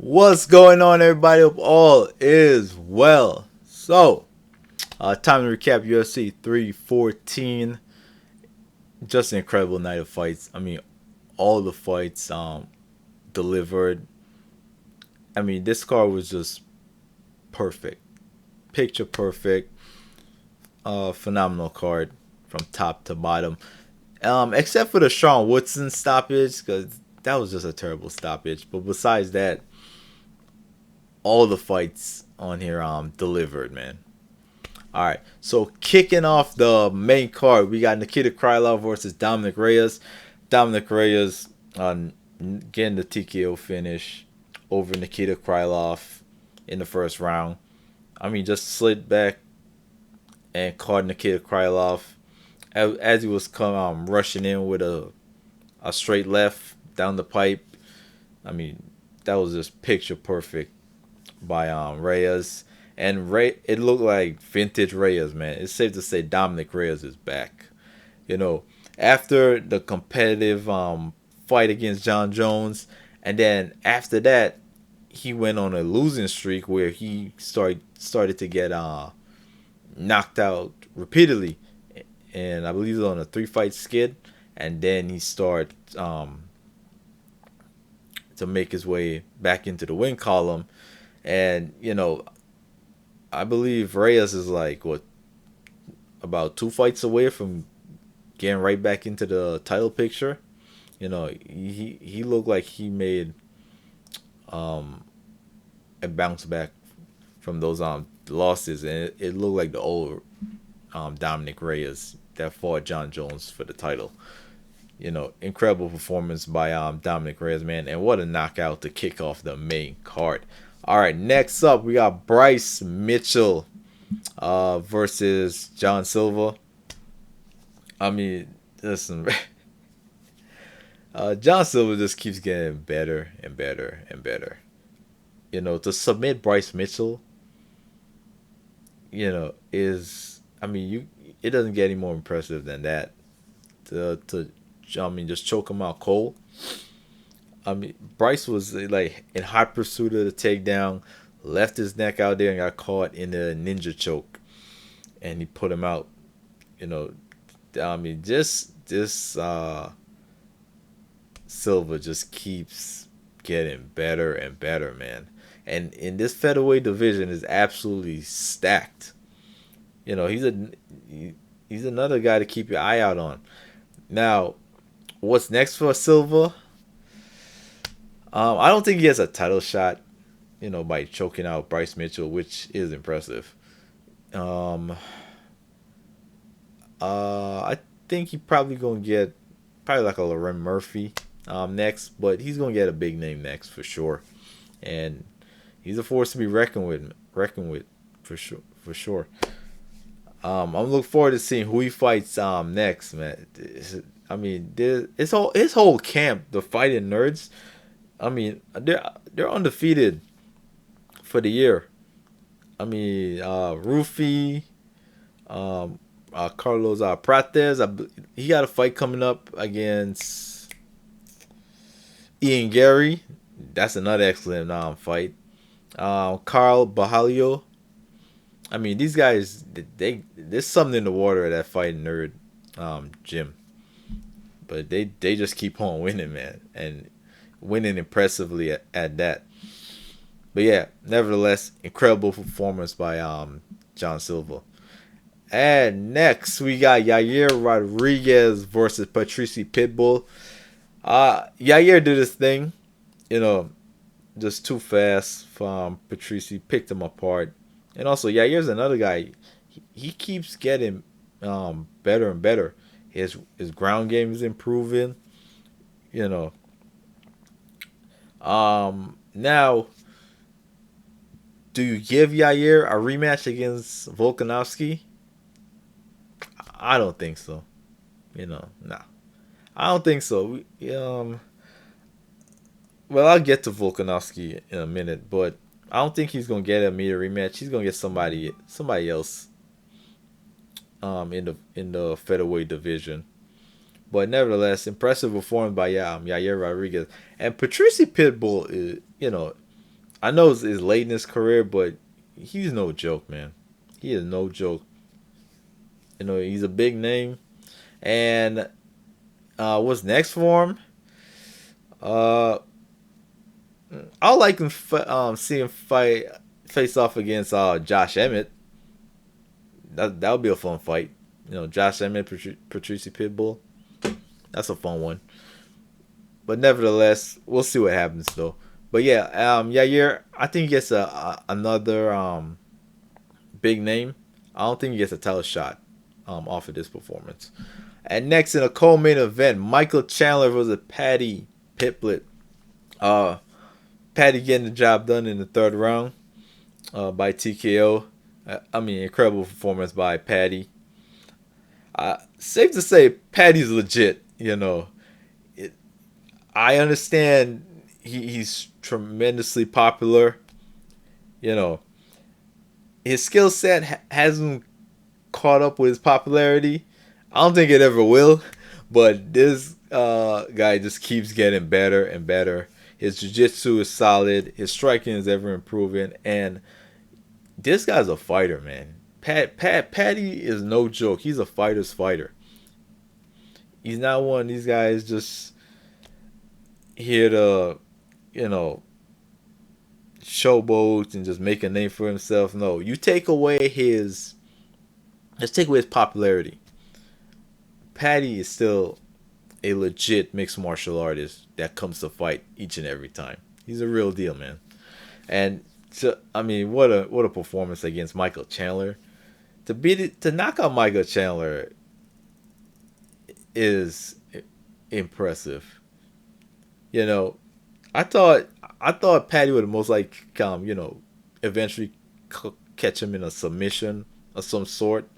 What's going on, everybody? Hope all is well. Time to recap UFC 314. Just an incredible night of fights. I mean, all the fights delivered. I mean, this card was just perfect, picture perfect. Phenomenal card from top to bottom. Except for the Sean Woodson stoppage, because that was just a terrible stoppage. But besides that, all the fights on here delivered, man. All right, so kicking off the main card, we got Nikita Krylov versus Dominic Reyes. Dominic Reyes getting the TKO finish over Nikita Krylov in the first round. I mean, just slid back and caught Nikita Krylov as he was rushing in with a straight left down the pipe. I mean, that was just picture perfect by Reyes. And it looked like vintage Reyes, man. It's safe to say Dominic Reyes is back. You know, after the competitive fight against John Jones, and then after that, he went on a losing streak where he started to get knocked out repeatedly, and I believe it was on a 3-fight skid, and then he started to make his way back into the win column, and I believe Reyes is like about 2 fights away from getting right back into the title picture. He looked like he made a bounce back from those losses, and it looked like the old Dominic Reyes that fought John Jones for the title. Incredible performance by Dominic Reyes, man, and what a knockout to kick off the main card. All right, next up we got Bryce Mitchell versus John Silva. I mean, listen, John Silva just keeps getting better and better and better. To submit Bryce Mitchell, is, I mean, it doesn't get any more impressive than that. Just choke him out cold. I mean, Bryce was like in hot pursuit of the takedown, left his neck out there and got caught in the ninja choke, and he put him out. I mean, this Silva just keeps getting better and better, man. And in this featherweight division is absolutely stacked. He's another guy to keep your eye out on. Now, what's next for Silva? I don't think he has a title shot, by choking out Bryce Mitchell, which is impressive. I think he probably gonna get like a Loren Murphy next, but he's gonna get a big name next for sure, and he's a force to be reckoned with for sure. I'm looking forward to seeing who he fights next, man. I mean, his whole camp, the Fighting Nerds. I mean, they're undefeated for the year. I mean, Rufy, Carlos Prates. He got a fight coming up against Ian Gary. That's another excellent fight. Carl Bajalio. I mean, these guys, there's something in the water at that Fighting Nerd gym. But they just keep on winning, man. And winning impressively at that. But yeah, nevertheless, incredible performance by John Silva. And next, we got Yair Rodriguez versus Patrice Pitbull. Yair did his thing. Just too fast from Patrice. Picked him apart. And also, Yair's another guy. He keeps getting better and better. His ground game is improving. Now, do you give Yair a rematch against Volkanovski? I don't think so. Nah. I don't think so. Well, I'll get to Volkanovski in a minute, but I don't think he's gonna get a immediate rematch. He's gonna get somebody else in the featherweight division. But nevertheless, impressive performance by Yair Rodriguez. And Patrice Pitbull is, I know it's late in his career, but he's no joke, man. He is no joke. He's a big name. And what's next for him? Uh, I like him. See him fight face off against Josh Emmett. That would be a fun fight. Josh Emmett, Patricia Pitbull. That's a fun one. But nevertheless, we'll see what happens though. But yeah, Yair, I think he gets another big name. I don't think he gets a title shot off of this performance. And next in a co-main event, Michael Chandler versus Paddy Pimblett. Paddy getting the job done in the third round by TKO. Incredible performance by Paddy. Safe to say, Paddy's legit. I understand he's tremendously popular. His skill set hasn't caught up with his popularity. I don't think it ever will, but this guy just keeps getting better and better. His jiu-jitsu is solid. His striking is ever improving, and this guy's a fighter, man. Paddy is no joke. He's a fighter's fighter. He's not one of these guys just here to, showboat and just make a name for himself. No, you take away let's take away his popularity. Paddy is still a legit mixed martial artist that comes to fight each and every time. He's a real deal, man. And what a performance against Michael Chandler. To knock out Michael Chandler is impressive. I thought Paddy would most likely eventually catch him in a submission of some sort.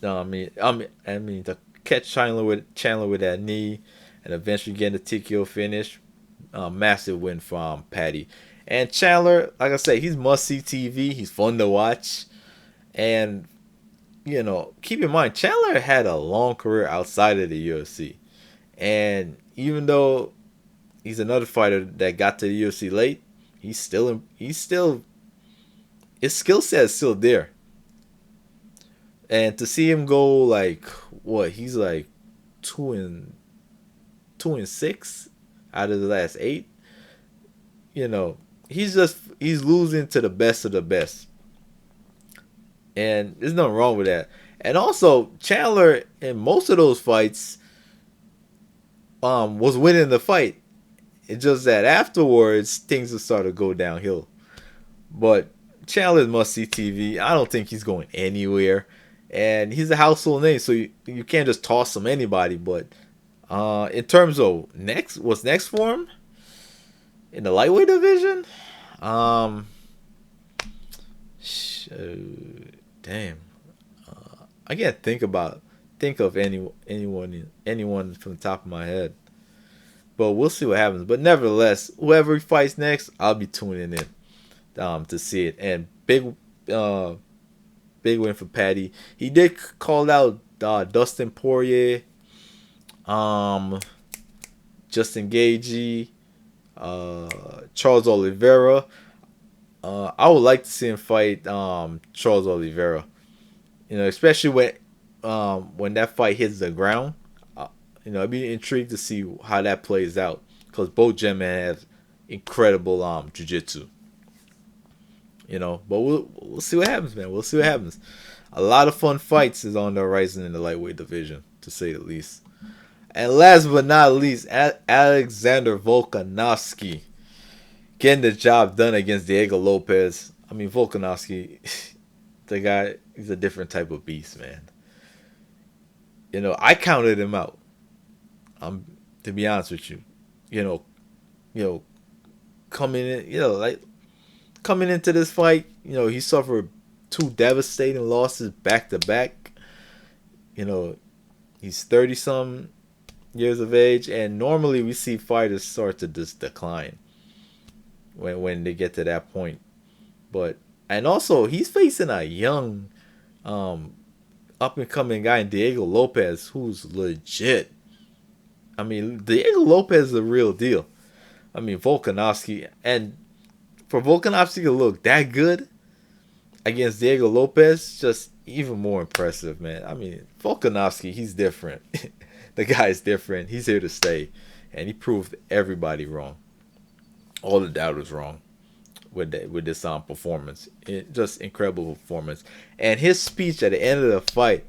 To catch Chandler with that knee and eventually get a TKO finish. Massive win from Paddy. And Chandler, like I said, he's must-see TV. He's fun to watch. And, keep in mind, Chandler had a long career outside of the UFC. And even though he's another fighter that got to the UFC late, his skill set is still there. And to see him go he's like 2-6 out of the last 8. He's losing to the best of the best. And there's nothing wrong with that. And also, Chandler in most of those fights was winning the fight. It's just that afterwards things will start to go downhill. But Chandler's must-see TV. I don't think he's going anywhere. And he's a household name, so you can't just toss him anybody. But in terms of what's next for him in the lightweight division, damn, I can't think of anyone from the top of my head. But we'll see what happens. But nevertheless, whoever he fights next, I'll be tuning in to see it. And big win for Paddy. He did call out Dustin Poirier, Justin Gaethje, Charles Oliveira. I would like to see him fight Charles Oliveira. Especially when that fight hits the ground. I'd be intrigued to see how that plays out, because both gentlemen have incredible jiu-jitsu. But we'll see what happens, man. We'll see what happens. A lot of fun fights is on the horizon in the lightweight division, to say the least. And last but not least, Alexander Volkanovski getting the job done against Diego Lopez. Volkanovski, the guy, he's a different type of beast, man. I counted him out. To be honest with you, coming into this fight, he suffered 2 devastating losses back to back. He's 30-some years of age, and normally we see fighters start to just decline when they get to that point. And also he's facing a young, up and coming guy in Diego Lopez, who's legit. Diego Lopez is the real deal. Volkanovski, and for Volkanovski to look that good against Diego Lopez, just even more impressive, man. I mean, Volkanovski, he's different. The guy's different. He's here to stay, and he proved everybody wrong. All the doubters wrong with this performance. Just incredible performance. And his speech at the end of the fight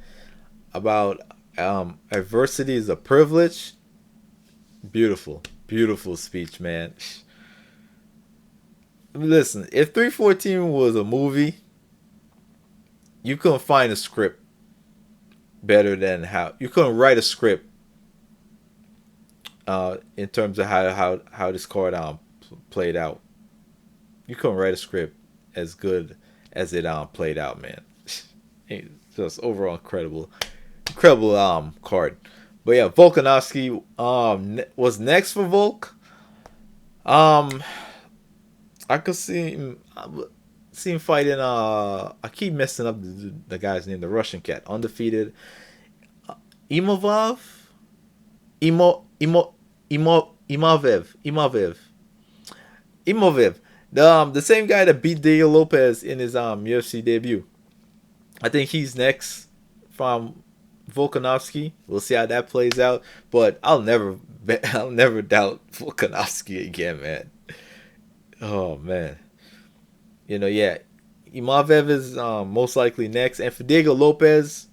about adversity is a privilege. Beautiful, beautiful speech, man. Listen, if 314 was a movie, you couldn't find a script better than how you couldn't write a script in terms of how this card played out. You couldn't write a script as good as it played out, man. Just overall incredible card. But yeah, Volkanovski was next for Volk. I could see him fighting. I keep messing up the guy's name, the Russian cat, undefeated. Imovov, Imovev, the same guy that beat Diego Lopez in his UFC debut. I think he's next from Volkanovski. We'll see how that plays out, but I'll never doubt Volkanovski again, man. Oh man, yeah, Imavev is most likely next, and for Diego Lopez,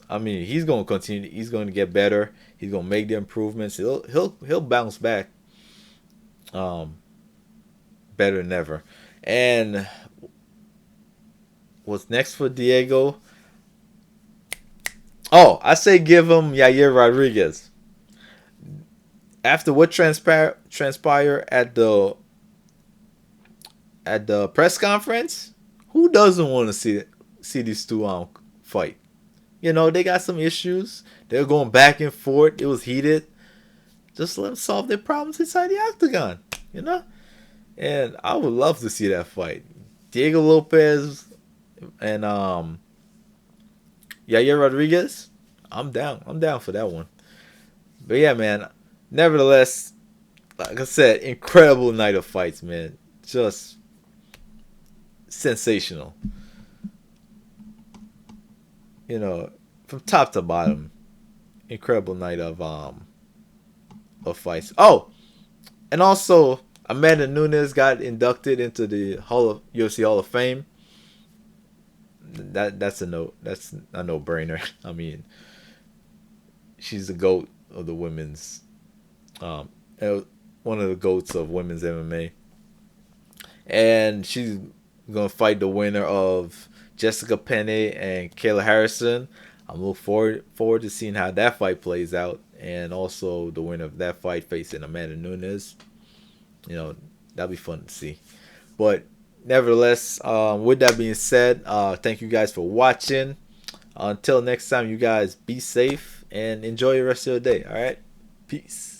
I mean, he's gonna continue. He's gonna get better. He's gonna make the improvements. He'll bounce back, better than ever. And what's next for Diego? Oh, I say give him Yair Rodriguez. After what transpired at the press conference, who doesn't want to see these two fight? They got some issues. They're going back and forth. It was heated. Just let them solve their problems inside the octagon. And I would love to see that fight. Diego Lopez and Yair Rodriguez. I'm down. I'm down for that one. But yeah, man. Nevertheless, like I said, incredible night of fights, man. Just sensational. From top to bottom, incredible night of fights. Oh, and also Amanda Nunes got inducted into the UFC Hall of Fame. That's a no-brainer. I mean, she's the GOAT of the women's, one of the GOATs of women's MMA, and she's gonna fight the winner of Jessica Penne and Kayla Harrison. I'm looking forward to seeing how that fight plays out, and also the winner of that fight facing Amanda Nunes. That'll be fun to see. But nevertheless, with that being said, thank you guys for watching. Until next time, you guys be safe and enjoy the rest of your day. All right, peace.